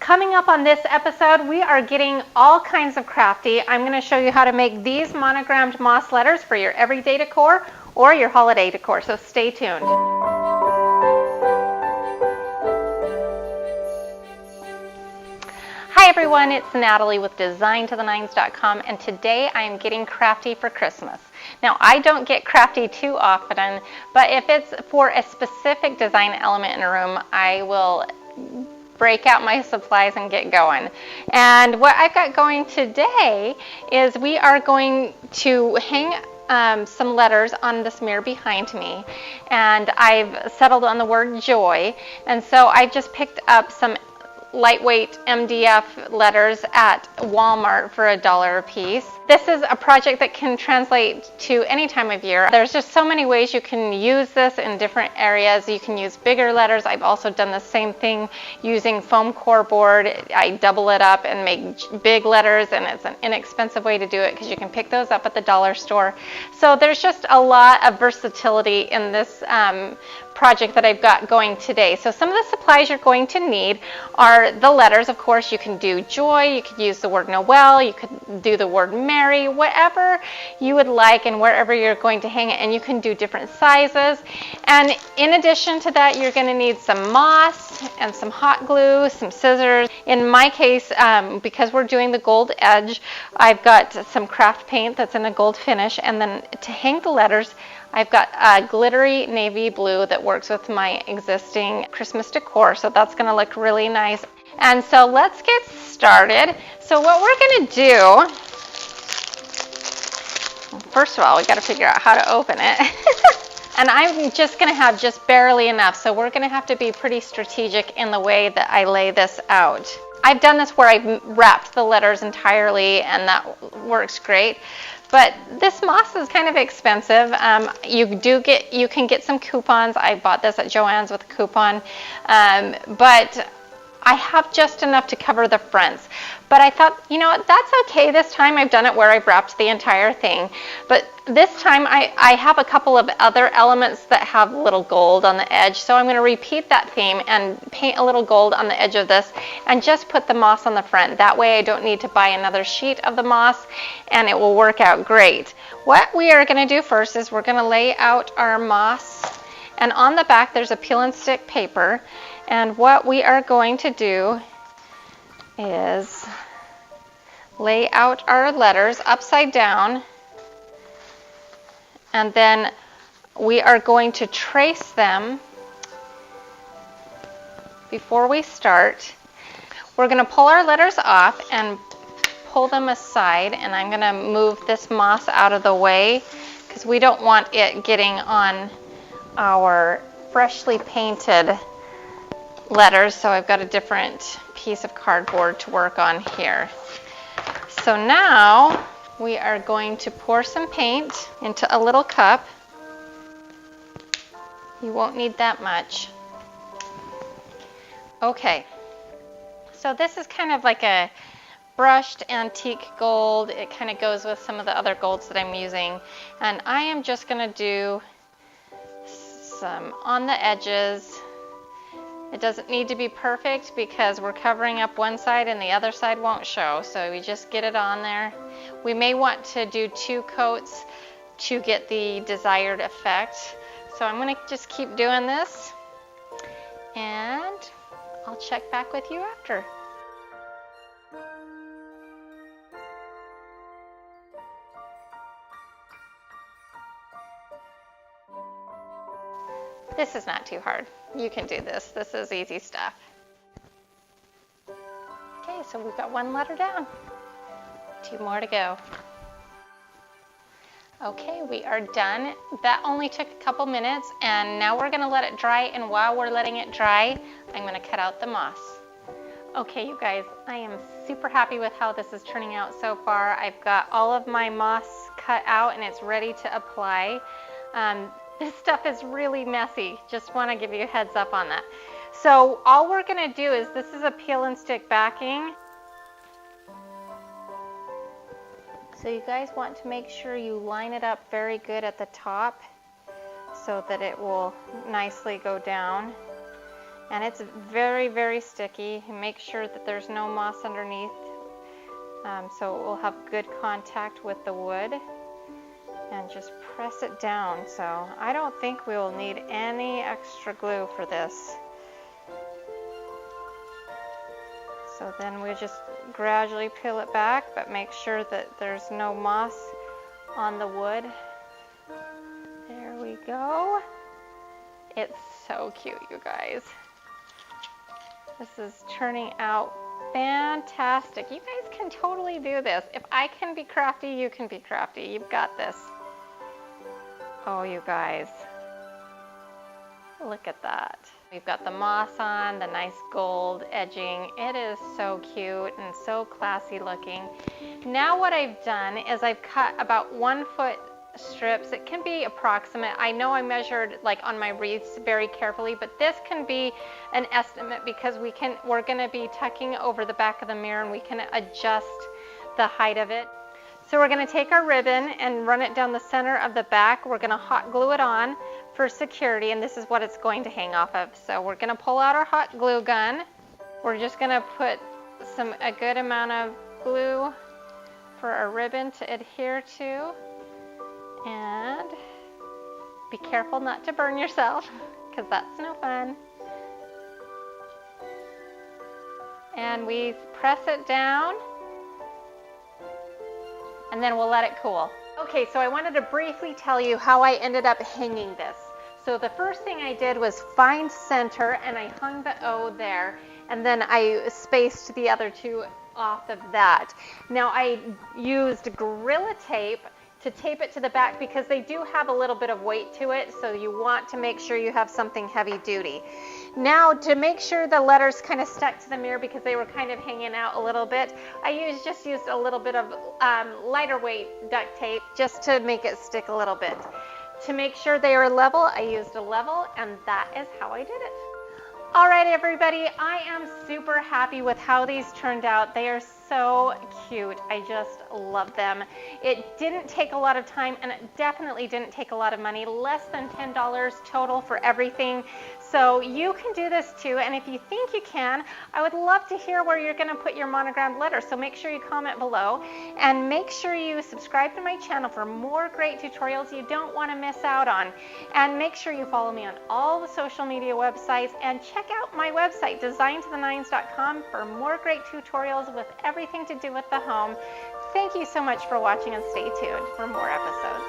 Coming up on this episode, we are getting all kinds of crafty. I'm going to show you how to make these monogrammed moss letters for your everyday decor or your holiday decor, so stay tuned. Hi everyone, it's Natalie with designtothernines.com, and today I am getting crafty for Christmas. Now, I don't get crafty too often, but if it's for a specific design element in a room, I will break out my supplies and get going. And what I've got going today is we are going to hang some letters on this mirror behind me, and I've settled on the word joy, and so I've just picked up some lightweight MDF letters at Walmart for $1 a piece. This is a project that can translate to any time of year. There's just so many ways you can use this in different areas. You can use bigger letters. I've also done the same thing using foam core board. I double it up and make big letters, and it's an inexpensive way to do it because you can pick those up at the dollar store. So there's just a lot of versatility in this project that I've got going today. So some of the supplies you're going to need are the letters. Of course, you can do joy, you could use the word Noel, you could do the word Merry, whatever you would like and wherever you're going to hang it, and you can do different sizes. And in addition to that, you're going to need some moss and some hot glue, some scissors. In my case, because we're doing the gold edge, I've got some craft paint that's in a gold finish, and then to hang the letters, I've got a glittery navy blue that works with my existing Christmas decor, so that's going to look really nice. And so let's get started. So what we're going to do, first of all, we got to figure out how to open it. And I'm just going to have just barely enough, so we're going to have to be pretty strategic in the way that I lay this out. I've done this where I've wrapped the letters entirely, and that works great. But this moss is kind of expensive. You can get some coupons. I bought this at Joann's with a coupon, but I have just enough to cover the fronts. But I thought, you know what, that's okay this time. I've done it where I've wrapped the entire thing. But this time I have a couple of other elements that have little gold on the edge. So I'm going to repeat that theme and paint a little gold on the edge of this and just put the moss on the front. That way I don't need to buy another sheet of the moss, and it will work out great. What we are going to do first is we're going to lay out our moss, and on the back there's a peel and stick paper. And what we are going to do is lay out our letters upside down, and then we are going to trace them before we start. We're going to pull our letters off and pull them aside, and I'm going to move this moss out of the way because we don't want it getting on our freshly painted letters, so I've got a different piece of cardboard to work on here. So now we are going to pour some paint into a little cup. You won't need that much. Okay, so this is kind of like a brushed antique gold. It kind of goes with some of the other golds that I'm using, and I am just going to do some on the edges. It doesn't need to be perfect because we're covering up one side and the other side won't show, so we just get it on there. We may want to do 2 coats to get the desired effect. So I'm going to just keep doing this, and I'll check back with you after. This is not too hard. You can do this. This is easy stuff. Okay, so we've got 1 letter down. 2 more to go. Okay, we are done. That only took a couple minutes, and now we're going to let it dry, and while we're letting it dry, I'm going to cut out the moss. Okay, you guys, I am super happy with how this is turning out so far. I've got all of my moss cut out, and it's ready to apply. This stuff is really messy. Just want to give you a heads up on that. So all we're going to do is, this is a peel and stick backing. So you guys want to make sure you line it up very good at the top so that it will nicely go down. And it's very, very sticky. Make sure that there's no moss underneath, so it will have good contact with the wood. And just press it down. So I don't think we will need any extra glue for this. So then we just gradually peel it back, but make sure that there's no moss on the wood. There we go. It's so cute, you guys. This is turning out fantastic. You guys can totally do this. If I can be crafty, you can be crafty. You've got this. Oh, you guys. Look at that. We've got the moss on, the nice gold edging. It is so cute and so classy looking. Now what I've done is I've cut about 1 foot strips. It can be approximate. I know I measured like on my wreaths very carefully, but this can be an estimate because we're going to be tucking over the back of the mirror and we can adjust the height of it. So we're going to take our ribbon and run it down the center of the back. We're going to hot glue it on for security, and this is what it's going to hang off of. So we're going to pull out our hot glue gun. We're just going to put a good amount of glue for our ribbon to adhere to. And be careful not to burn yourself, because that's no fun. And we press it down, and then we'll let it cool. Okay, so I wanted to briefly tell you how I ended up hanging this. So the first thing I did was find center, and I hung the O there, and then I spaced the other two off of that. Now I used Gorilla Tape to tape it to the back because they do have a little bit of weight to it, so you want to make sure you have something heavy duty. Now, to make sure the letters kind of stuck to the mirror because they were kind of hanging out a little bit, I just used a little bit of lighter weight duct tape just to make it stick a little bit. To make sure they are level, I used a level, and that is how I did it. All right, everybody, I am super happy with how these turned out. They are so cute. I just love them. It didn't take a lot of time, and it definitely didn't take a lot of money, less than $10 total for everything. So you can do this too, and if you think you can, I would love to hear where you're gonna put your monogrammed letter. So make sure you comment below, and make sure you subscribe to my channel for more great tutorials you don't wanna miss out on. And make sure you follow me on all the social media websites, and check out my website, designtothe9s.com, for more great tutorials with everything to do with the home. Thank you so much for watching, and stay tuned for more episodes.